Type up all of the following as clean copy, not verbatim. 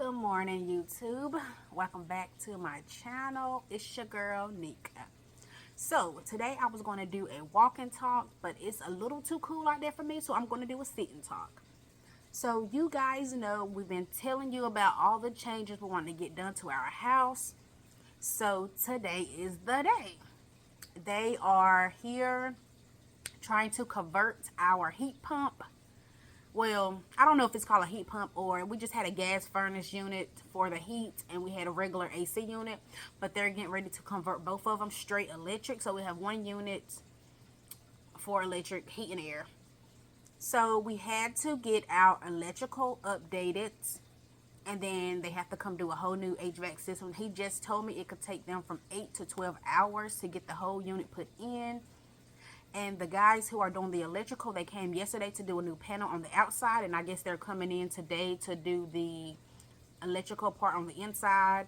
Good morning, YouTube. Welcome back to my channel. It's your girl, Nika. So, today I was going to do a walk and talk, but it's a little too cool out there for me, so I'm going to do a sit and talk. So, you guys know we've been telling you about all the changes we want to get done to our house. So, today is the day. They are here trying to convert our heat pump. Well, I don't know if it's called a heat pump or we just had a gas furnace unit for the heat and we had a regular AC unit, but they're getting ready to convert both of them straight electric. So we have one unit for electric heat and air. So we had to get our electrical updated, and then they have to come do a whole new HVAC system. He just told me it could take them from 8 to 12 hours to get the whole unit put in. And the guys who are doing the electrical, they came yesterday to do a new panel on the outside, and I guess they're coming in today to do the electrical part on the inside.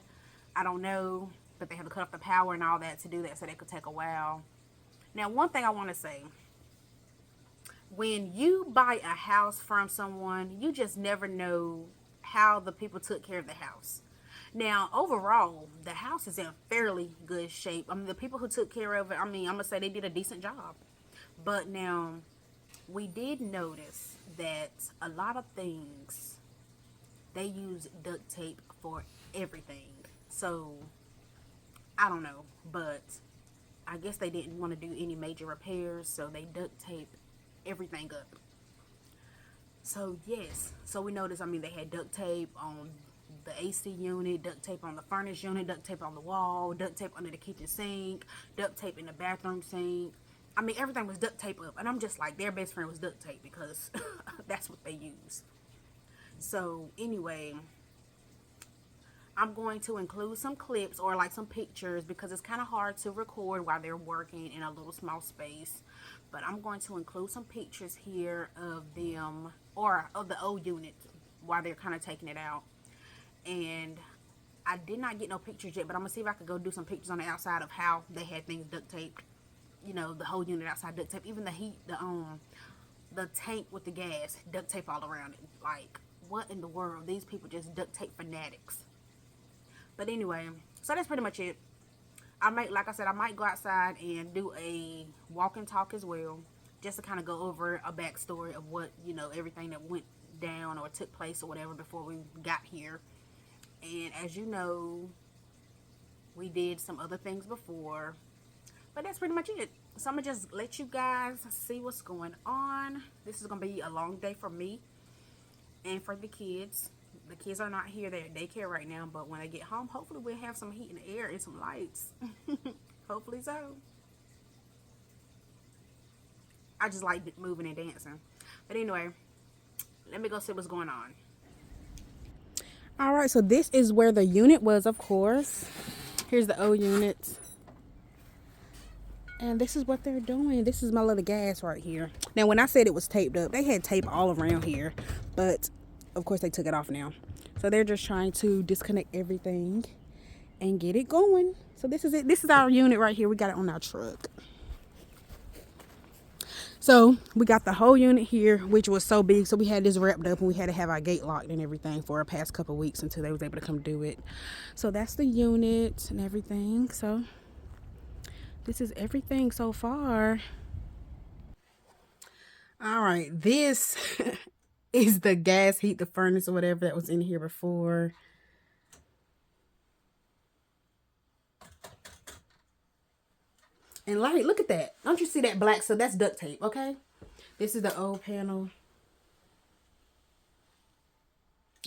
I don't know, but they have to cut off the power and all that to do that, so that could take a while. Now, one thing I want to say, when you buy a house from someone, you just never know how the people took care of the house. Now, overall, the house is in fairly good shape. I mean, the people who took care of it, I mean, I'm going to say they did a decent job. But now, we did notice that a lot of things, they use duct tape for everything. So, I don't know. But I guess they didn't want to do any major repairs, so they duct taped everything up. So, yes. So, we noticed, I mean, they had duct tape on the AC unit, duct tape on the furnace unit, duct tape on the wall, duct tape under the kitchen sink, duct tape in the bathroom sink. I mean, everything was duct tape up. And I'm just like, their best friend was duct tape because that's what they use. So, anyway, I'm going to include some clips or like some pictures because it's kind of hard to record while they're working in a little small space. But I'm going to include some pictures here of them or of the old unit while they're kind of taking it out. And I did not get no pictures yet, but I'm going to see if I could go do some pictures on the outside of how they had things duct taped. You know, the whole unit outside duct tape. Even the heat, the tank with the gas, duct tape all around it. Like, what in the world? These people just duct tape fanatics. But anyway, so that's pretty much it. Like I said, I might go outside and do a walk and talk as well. Just to kind of go over a backstory of what, you know, everything that went down or took place or whatever before we got here. And as you know, we did some other things before. But that's pretty much it. So I'm going to just let you guys see what's going on. This is going to be a long day for me and for the kids. The kids are not here. They're at daycare right now. But when they get home, hopefully we'll have some heat in the air and some lights. Hopefully so. I just like moving and dancing. But anyway, let me go see what's going on. Alright, so this is where the unit was, of course. Here's the old unit. And this is what they're doing. This is my little gas right here. Now, when I said it was taped up, they had tape all around here. But, of course, they took it off now. So, they're just trying to disconnect everything and get it going. So, this is it. This is our unit right here. We got it on our truck. So, we got the whole unit here, which was so big. So, we had this wrapped up and we had to have our gate locked and everything for the past couple of weeks until they was able to come do it. So, that's the unit and everything. So, this is everything so far. All right, this is the gas heat, the furnace or whatever that was in here before. And like, look at that. Don't you see that black? So that's duct tape, okay? This is the old panel.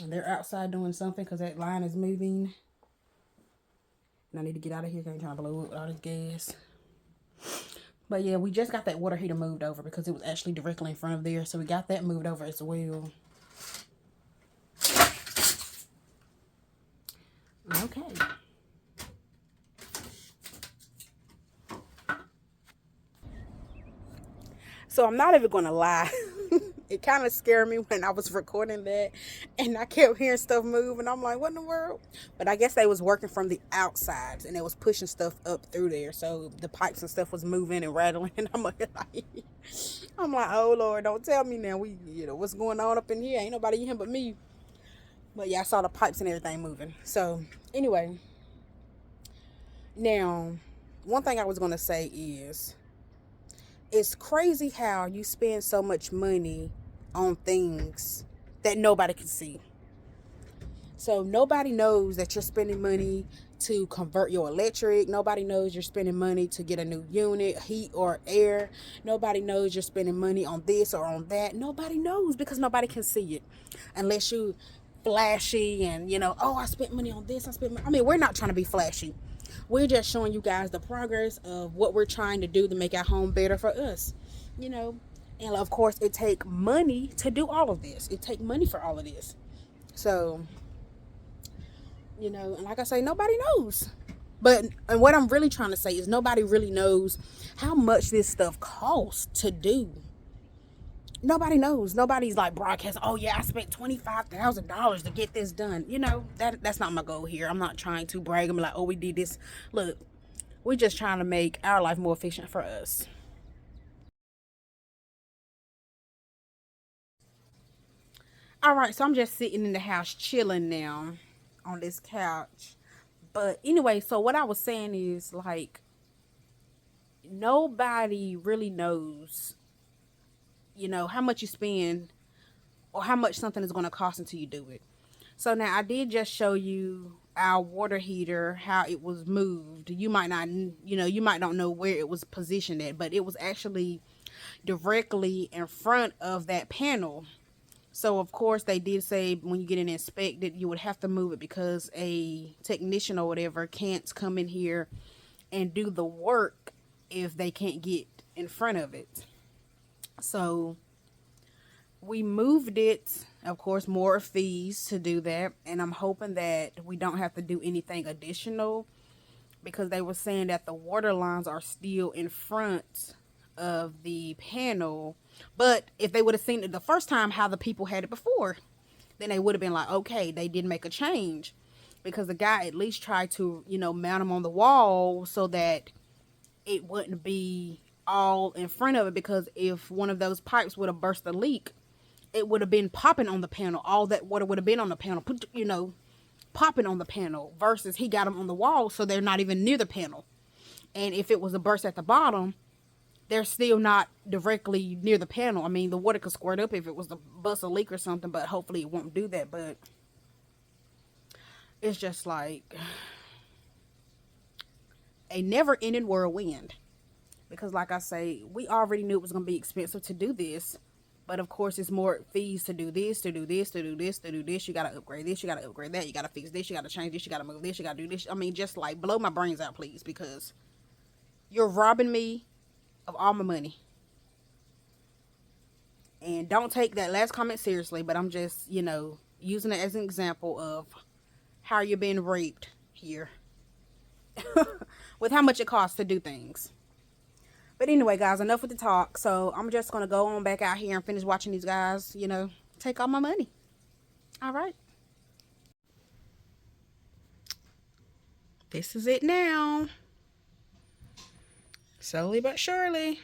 And they're outside doing something because that line is moving. And I need to get out of here because I'm trying to blow up all this gas. But yeah, we just got that water heater moved over because it was actually directly in front of there. So we got that moved over as well. Okay. So I'm not even going to lie. It kind of scared me when I was recording that and I kept hearing stuff move and I'm like, what in the world? But I guess they was working from the outside and they was pushing stuff up through there. So the pipes and stuff was moving and rattling. And I'm like, oh Lord, don't tell me now. What's going on up in here? Ain't nobody in here but me. But yeah, I saw the pipes and everything moving. So anyway, now one thing I was gonna say is it's crazy how you spend so much money on things that nobody can see. So nobody knows that you're spending money to convert your electric. Nobody knows you're spending money to get a new unit, heat or air. Nobody knows you're spending money on this or on that. Nobody knows because nobody can see it unless you flashy and oh, I spent money on this. I mean, we're not trying to be flashy. We're just showing you guys the progress of what we're trying to do to make our home better for us. You know, and of course, it take money to do all of this. It take money for all of this. So and like I say, nobody knows. And what I'm really trying to say is nobody really knows how much this stuff costs to do. Nobody knows. Nobody's like broadcasting, oh yeah, I spent $25,000 to get this done. That's not my goal here. I'm not trying to brag and be like, oh, we did this. Look, we're just trying to make our life more efficient for us. All right, so I'm just sitting in the house chilling now on this couch. But anyway, so what I was saying is like nobody really knows, how much you spend or how much something is going to cost until you do it. So now I did just show you our water heater, how it was moved. You might not, you might not know where it was positioned at, but it was actually directly in front of that panel. So of course they did say when you get it inspected, you would have to move it because a technician or whatever can't come in here and do the work if they can't get in front of it. So we moved it. Of course, more fees to do that, and I'm hoping that we don't have to do anything additional because they were saying that the water lines are still in front of the panel. But if they would have seen it the first time how the people had it before, then they would have been like, okay, they did make a change, because the guy at least tried to mount them on the wall so that it wouldn't be all in front of it, because if one of those pipes would have burst a leak, it would have been popping on the panel. All that water would have been on the panel, popping on the panel, versus he got them on the wall so they're not even near the panel. And if it was a burst at the bottom, they're still not directly near the panel. I mean, the water could squirt up if it was to bust a leak or something, but hopefully it won't do that. But it's just like a never-ending whirlwind. Because like I say, we already knew it was going to be expensive to do this. But of course, it's more fees to do this, to do this, to do this, to do this. You got to upgrade this, you got to upgrade that, you got to fix this, you got to change this, you got to move this, you got to do this. I mean, just like blow my brains out, please, because you're robbing me of all my money. And don't take that last comment seriously, but I'm just, using it as an example of how you're being raped here with how much it costs to do things. But anyway, guys, enough with the talk. So I'm just going to go on back out here and finish watching these guys, take all my money. All right. This is it now. Slowly but surely.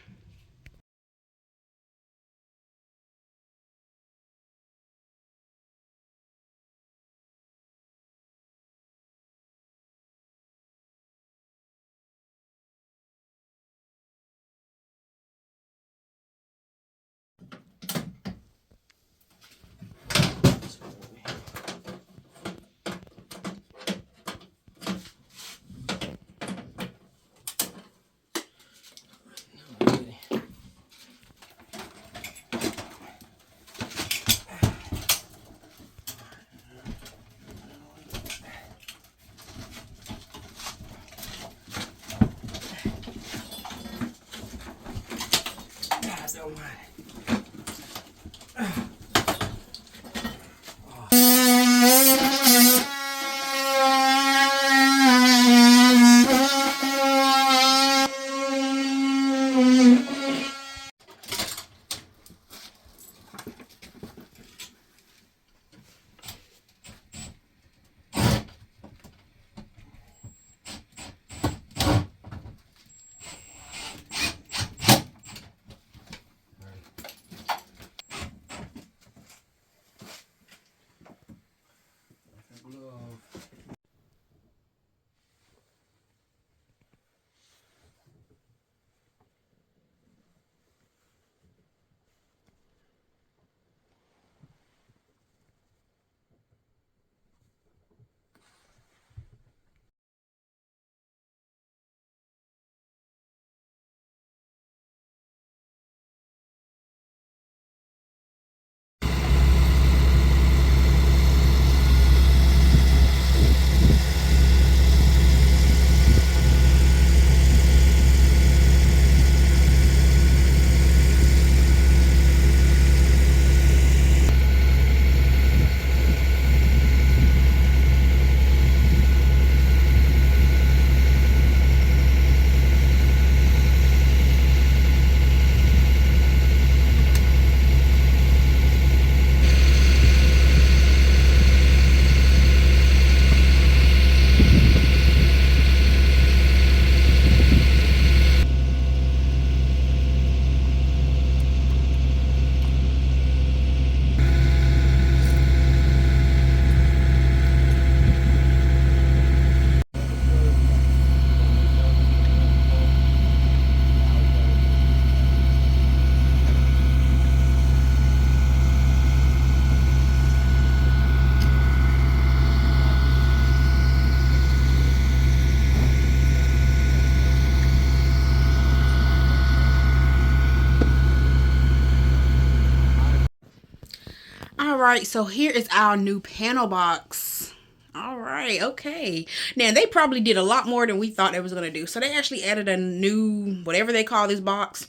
right, so here is our new panel box. All right, okay. Now, they probably did a lot more than we thought they was going to do. So, they actually added a new, whatever they call this box.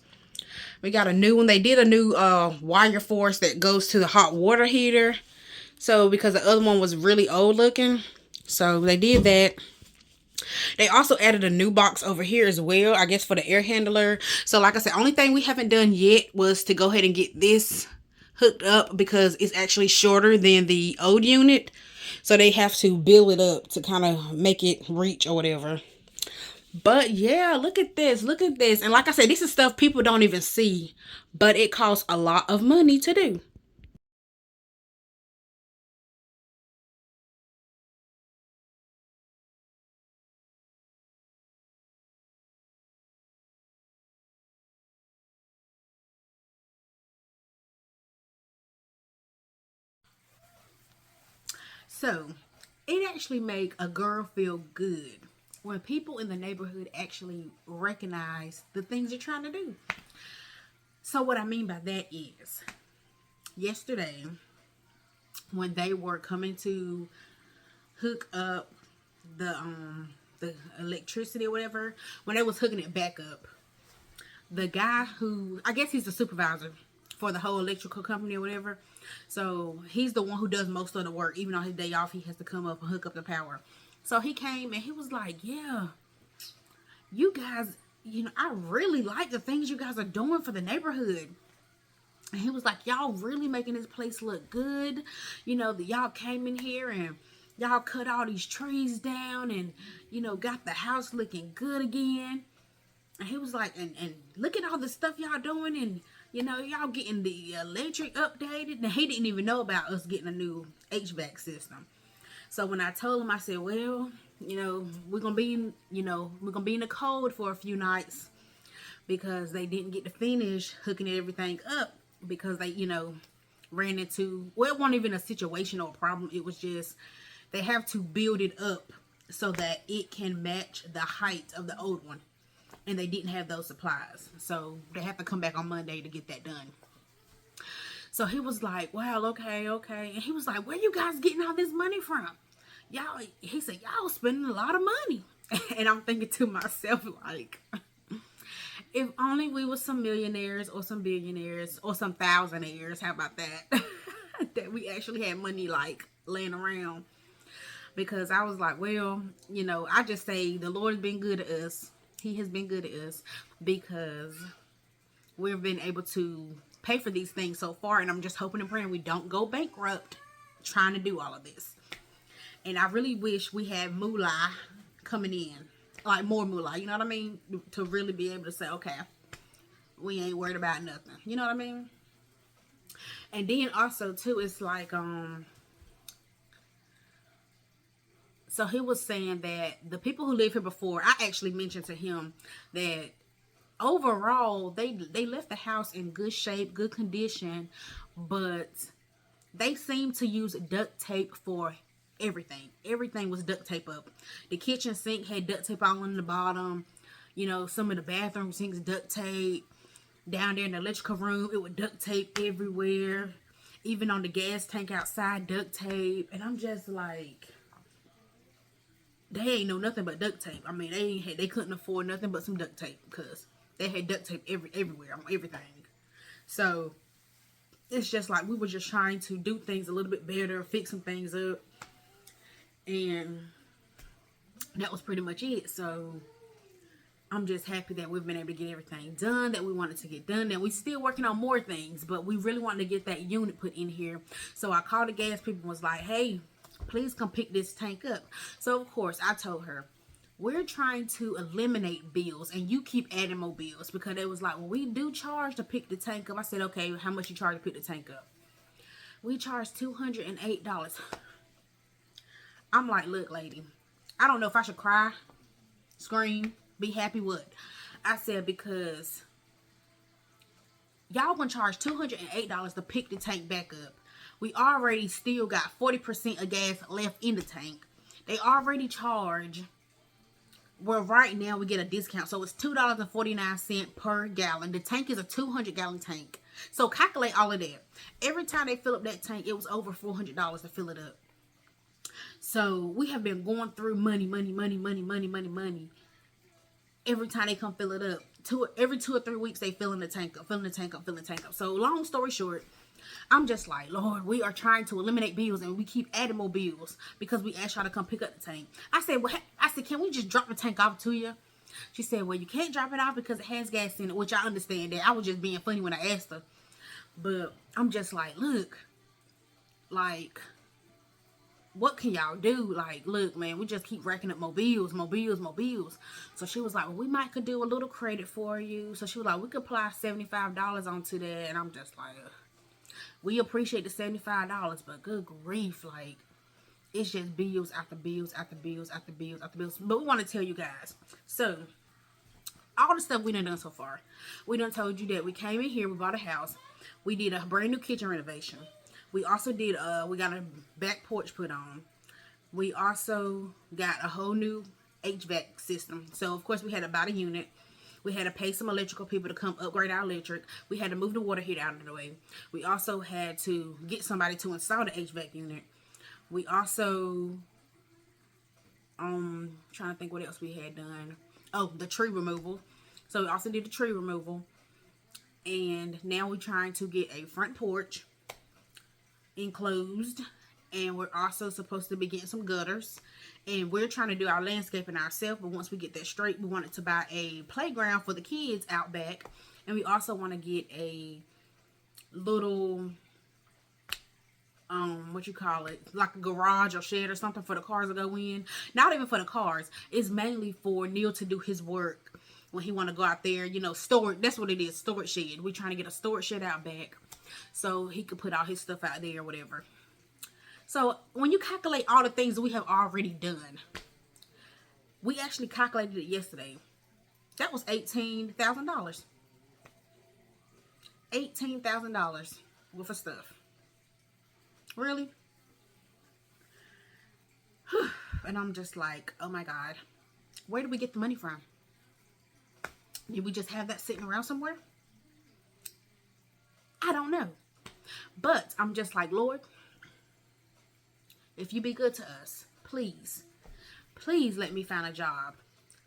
We got a new one. They did a new wire force that goes to the hot water heater. So, because the other one was really old looking. So, they did that. They also added a new box over here as well, I guess for the air handler. So, like I said, only thing we haven't done yet was to go ahead and get this hooked up because it's actually shorter than the old unit. So they have to build it up to kind of make it reach or whatever. But yeah, look at this. Look at this. And like I said, this is stuff people don't even see. But it costs a lot of money to do. So it actually make a girl feel good when people in the neighborhood actually recognize the things you're trying to do. So what I mean by that is yesterday when they were coming to hook up the electricity or whatever, when they was hooking it back up, the guy who, I guess he's the supervisor for the whole electrical company or whatever, so he's the one who does most of the work. Even on his day off, he has to come up and hook up the power. So he came and he was like, yeah, you guys, I really like the things you guys are doing for the neighborhood. And he was like, y'all really making this place look good. That y'all came in here and y'all cut all these trees down and, got the house looking good again. And he was like, and look at all the stuff y'all doing. And, y'all getting the electric updated. Now, he didn't even know about us getting a new HVAC system. So when I told him, I said, well, we're going to be, we're going to be in the cold for a few nights because they didn't get to finish hooking everything up because they, ran into, well, it wasn't even a situation or a problem. It was just, they have to build it up so that it can match the height of the old one. And they didn't have those supplies. So they have to come back on Monday to get that done. So he was like, well, okay. And he was like, where you guys getting all this money from? Y'all, he said, y'all spending a lot of money. And I'm thinking to myself, like, if only we were some millionaires or some billionaires or some thousandaires, how about that? That we actually had money, like, laying around. Because I was like, well, I just say the Lord's been good to us. He has been good to us because we've been able to pay for these things so far. And I'm just hoping and praying we don't go bankrupt trying to do all of this. And I really wish we had moolah coming in. Like more moolah, you know what I mean? To really be able to say, okay, we ain't worried about nothing. You know what I mean? And then also too, it's like, so he was saying that the people who lived here before, I actually mentioned to him that overall they left the house in good shape, good condition, but they seemed to use duct tape for everything. Everything was duct tape up. The kitchen sink had duct tape all on the bottom. Some of the bathroom sinks duct tape. Down there in the electrical room, it was duct tape everywhere. Even on the gas tank outside, duct tape. And I'm just like, they ain't know nothing but duct tape. I mean, they couldn't afford nothing but some duct tape because they had duct tape everywhere on everything. So it's just like we were just trying to do things a little bit better, fix some things up, and that was pretty much it. So I'm just happy that we've been able to get everything done that we wanted to get done. And we're still working on more things, but we really wanted to get that unit put in here. So I called the gas people and was like, hey, please come pick this tank up. So of course I told her, we're trying to eliminate bills and you keep adding more bills, because they was like, well, we do charge to pick the tank up. I said, okay, how much you charge to pick the tank up? We charge $208. I'm like, look, lady, I don't know if I should cry, scream, be happy, what? I said, because y'all gonna charge $208 to pick the tank back up. We already still got 40% of gas left in the tank. They already charge, well, right now we get a discount, so it's $2.49 per gallon. The tank is a 200-gallon tank. So calculate all of that. Every time they fill up that tank, it was over $400 to fill it up. So we have been going through money. Every time they come fill it up. Every 2 or 3 weeks they filling the tank up. So long story short, I'm just like, Lord, we are trying to eliminate bills and we keep adding more bills because we asked y'all to come pick up the tank. I said, can we just drop the tank off to you? She said, well, you can't drop it off because it has gas in it, which I understand that. I was just being funny when I asked her. But I'm just like, look, like, what can y'all do? Like, look, man, we just keep racking up more bills. So she was like, well, we might could do a little credit for you. So she was like, we could apply $75 onto that. And I'm just like, we appreciate the $75, but good grief, like, it's just bills after bills after bills after bills after bills. But we want to tell you guys. So, all the stuff we done so far. We done told you that we came in here, we bought a house. We did a brand new kitchen renovation. We also did, we got a back porch put on. We also got a whole new HVAC system. So, of course, we had to buy a unit. We had to pay some electrical people to come upgrade our electric. We had to move the water heater out of the way. We also had to get somebody to install the HVAC unit. We also, trying to think what else we had done. Oh, the tree removal. So we also did the tree removal. And now we're trying to get a front porch enclosed. And we're also supposed to be getting some gutters. And we're trying to do our landscaping ourselves. But once we get that straight, we wanted to buy a playground for the kids out back. And we also want to get a little, what you call it, like a garage or shed or something for the cars to go in. Not even for the cars. It's mainly for Neil to do his work when he want to go out there, you know, store. That's what it is, storage shed. We're trying to get a storage shed out back so he could put all his stuff out there or whatever. So when you calculate all the things that we have already done, we actually calculated it yesterday. That was $18,000. $18,000 worth of stuff. Really? And I'm just like, oh my God, where did we get the money from? Did we just have that sitting around somewhere? I don't know. But I'm just like, Lord, if you be good to us, please let me find a job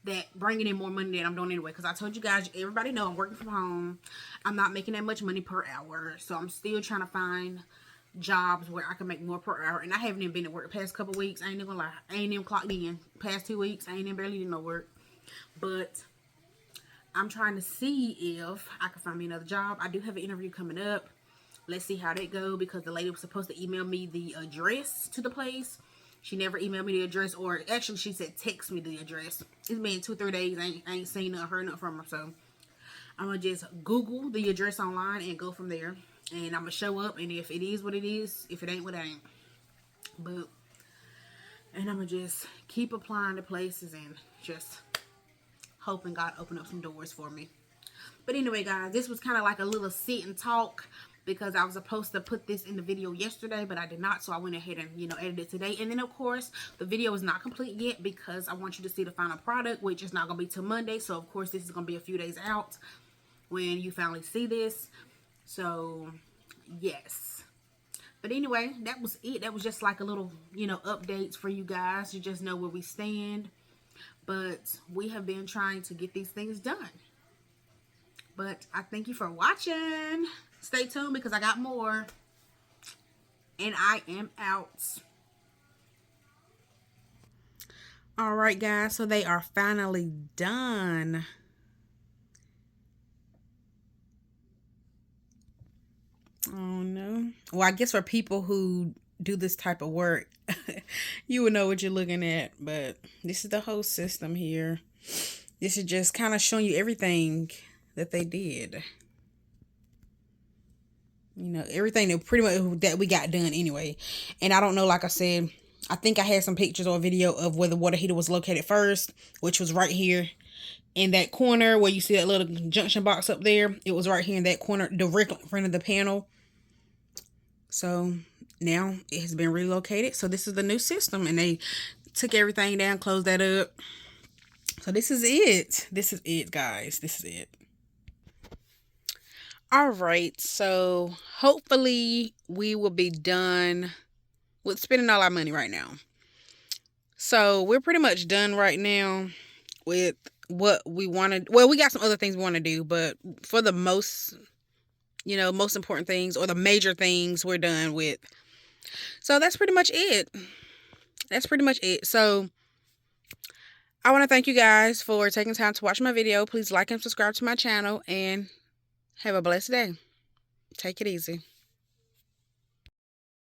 that bringing in more money than I'm doing anyway. Because I told you guys, everybody know I'm working from home. I'm not making that much money per hour. So I'm still trying to find jobs where I can make more per hour. And I haven't even been at work the past couple weeks. I ain't even gonna lie. I ain't even clocked in. Past 2 weeks, I ain't even barely did no work. But I'm trying to see if I can find me another job. I do have an interview coming up. Let's see how that go, because the lady was supposed to email me the address to the place. She never emailed me the address, or actually she said text me the address. It's been 2-3 days. I ain't seen nothing, heard nothing from her. So I'm going to just Google the address online and go from there. And I'm going to show up, and if it is what it is, if it ain't what it ain't. And I'm going to just keep applying to places and just hoping God open up some doors for me. But anyway, guys, this was kind of like a little sit and talk, because I was supposed to put this in the video yesterday, but I did not. So I went ahead and, you know, edited it today. And then, of course, the video is not complete yet because I want you to see the final product, which is not going to be till Monday. So, of course, this is going to be a few days out when you finally see this. So, yes. But anyway, that was it. That was just like a little, you know, updates for you guys. You just know where we stand. But we have been trying to get these things done. But I thank you for watching. Stay tuned because I got more. And I am out. Alright, guys. So they are finally done. Oh, no. Well, I guess for people who do this type of work, you would know what you're looking at. But this is the whole system here. This is just kind of showing you everything that they did. You know, everything that pretty much that we got done anyway. And I don't know, like I said, I think I had some pictures or video of where the water heater was located first, which was right here in that corner where you see that little junction box up there. It was right here in that corner, directly in front of the panel. So now it has been relocated. So this is the new system, and they took everything down, closed that up. So this is it. This is it, guys. This is it. All right, so hopefully we will be done with spending all our money right now. So we're pretty much done right now with what we wanted. Well, we got some other things we want to do, but for the most, most important things or the major things we're done with. So that's pretty much it. That's pretty much it. So I want to thank you guys for taking time to watch my video. Please like and subscribe to my channel and have a blessed day. Take it easy.